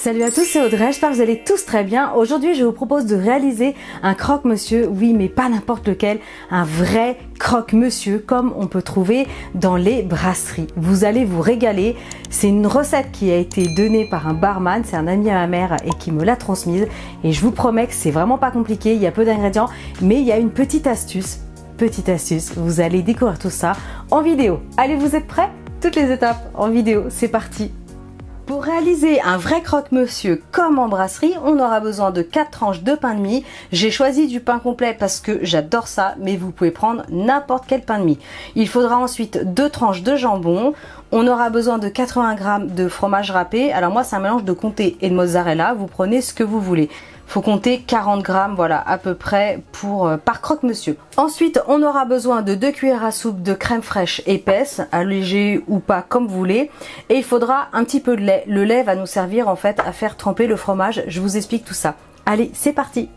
Salut à tous, c'est Audrey, j'espère que vous allez tous très bien. Aujourd'hui, je vous propose de réaliser un croque-monsieur, oui, mais pas n'importe lequel, un vrai croque-monsieur comme on peut trouver dans les brasseries. Vous allez vous régaler. C'est une recette qui a été donnée par un barman, c'est un ami à ma mère et qui me l'a transmise. Et je vous promets que c'est vraiment pas compliqué, il y a peu d'ingrédients, mais il y a une petite astuce. Vous allez découvrir tout ça en vidéo. Allez, vous êtes prêts? Toutes les étapes en vidéo, c'est parti! Pour réaliser un vrai croque-monsieur comme en brasserie, on aura besoin de 4 tranches de pain de mie. J'ai choisi du pain complet parce que j'adore ça, mais vous pouvez prendre n'importe quel pain de mie. Il faudra ensuite 2 tranches de jambon. On aura besoin de 80 g de fromage râpé. Alors moi, c'est un mélange de comté et de mozzarella. Vous prenez ce que vous voulez. Faut compter 40 g, voilà, à peu près par croque-monsieur. Ensuite, on aura besoin de 2 cuillères à soupe de crème fraîche épaisse, allégée ou pas comme vous voulez. Et il faudra un petit peu de lait. Le lait va nous servir en fait à faire tremper le fromage. Je vous explique tout ça. Allez, c'est parti.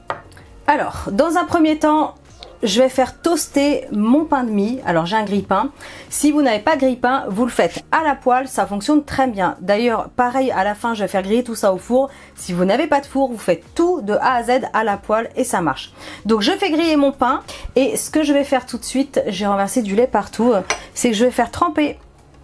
Alors, dans un premier temps, je vais faire toaster mon pain de mie. Alors j'ai un grille-pain. Si vous n'avez pas de grille-pain, vous le faites à la poêle, ça fonctionne très bien. D'ailleurs, pareil, à la fin, je vais faire griller tout ça au four. Si vous n'avez pas de four, vous faites tout de A à Z à la poêle et ça marche. Donc je fais griller mon pain et ce que je vais faire tout de suite, j'ai renversé du lait partout, c'est que je vais faire tremper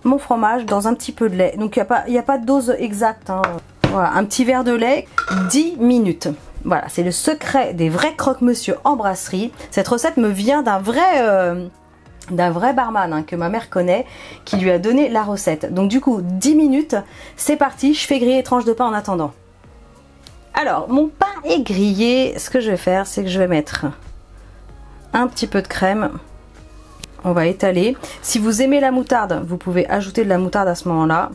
mon fromage dans un petit peu de lait. Donc il n'y a pas de dose exacte, hein. Voilà, un petit verre de lait, 10 minutes. Voilà, c'est le secret des vrais croque-monsieur en brasserie. Cette recette me vient d'un vrai barman hein, que ma mère connaît, qui lui a donné la recette. Donc du coup, 10 minutes, c'est parti, je fais griller les tranches de pain en attendant. Alors, mon pain est grillé. Ce que je vais faire, c'est que je vais mettre un petit peu de crème. On va étaler. Si vous aimez la moutarde, vous pouvez ajouter de la moutarde à ce moment-là.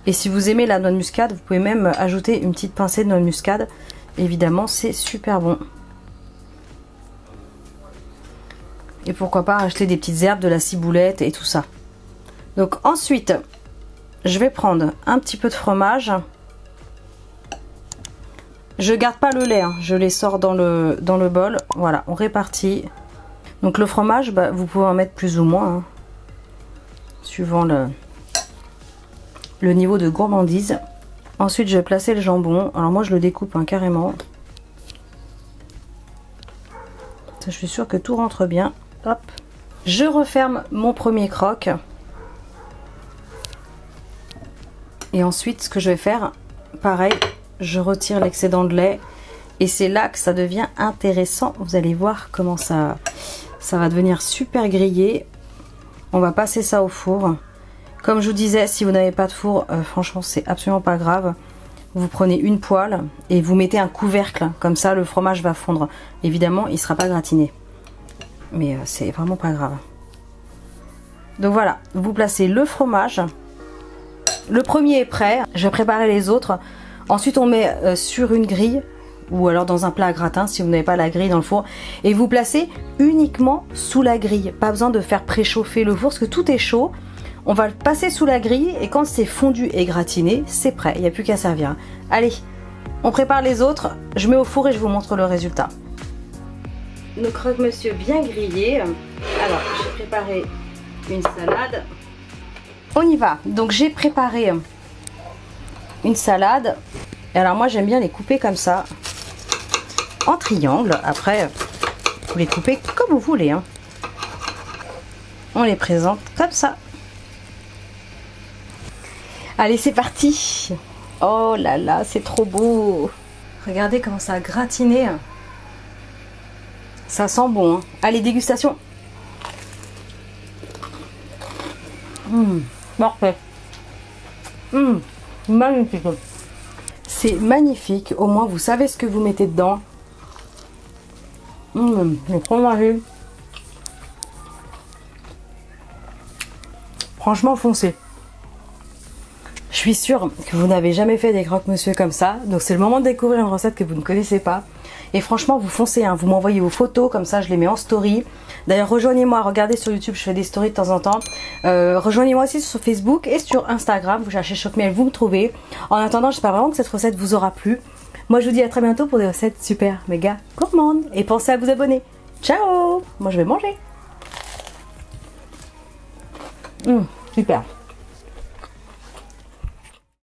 Et si vous aimez la noix de muscade, vous pouvez même ajouter une petite pincée de noix de muscade. Évidemment, c'est super bon. Et pourquoi pas acheter des petites herbes, de la ciboulette et tout ça. Donc ensuite, je vais prendre un petit peu de fromage. Je garde pas le lait, hein, je les sors dans le bol. Voilà, on répartit. Donc le fromage, bah, vous pouvez en mettre plus ou moins, hein, suivant le niveau de gourmandise. Ensuite, je vais placer le jambon. Alors moi, je le découpe hein, carrément. Ça, je suis sûre que tout rentre bien. Hop. Je referme mon premier croque. Et ensuite, ce que je vais faire, pareil, je retire l'excédent de lait. Et c'est là que ça devient intéressant. Vous allez voir comment ça va devenir super grillé. On va passer ça au four. Comme je vous disais, si vous n'avez pas de four, franchement, c'est absolument pas grave. Vous prenez une poêle et vous mettez un couvercle. Comme ça, le fromage va fondre. Évidemment, il ne sera pas gratiné. Mais c'est vraiment pas grave. Donc voilà, vous placez le fromage. Le premier est prêt. Je vais préparer les autres. Ensuite, on met sur une grille ou alors dans un plat à gratin si vous n'avez pas la grille dans le four. Et vous placez uniquement sous la grille. Pas besoin de faire préchauffer le four parce que tout est chaud. On va le passer sous la grille et quand c'est fondu et gratiné, c'est prêt. Il n'y a plus qu'à servir. Allez, on prépare les autres. Je mets au four et je vous montre le résultat. Nos croque-monsieur bien grillés. Alors, j'ai préparé une salade. On y va. Donc, j'ai préparé une salade. Et alors, moi, j'aime bien les couper comme ça, en triangle. Après, vous les coupez comme vous voulez, hein. On les présente comme ça. Allez, c'est parti. Oh là là, c'est trop beau. Regardez comment ça a gratiné. Ça sent bon, hein. Allez, dégustation. Parfait. Magnifique. C'est magnifique. Au moins, vous savez ce que vous mettez dedans. Le fromage. Franchement, foncez. Je suis sûre que vous n'avez jamais fait des croque-monsieur comme ça. Donc c'est le moment de découvrir une recette que vous ne connaissez pas. Et franchement, vous foncez, hein. Vous m'envoyez vos photos, comme ça je les mets en story. D'ailleurs, rejoignez-moi, regardez sur YouTube, je fais des stories de temps en temps. Rejoignez-moi aussi sur Facebook et sur Instagram. Vous cherchez Choc-Miel, vous me trouvez. En attendant, j'espère vraiment que cette recette vous aura plu. Moi, je vous dis à très bientôt pour des recettes super méga gourmandes. Et pensez à vous abonner. Ciao! Moi, je vais manger. Super.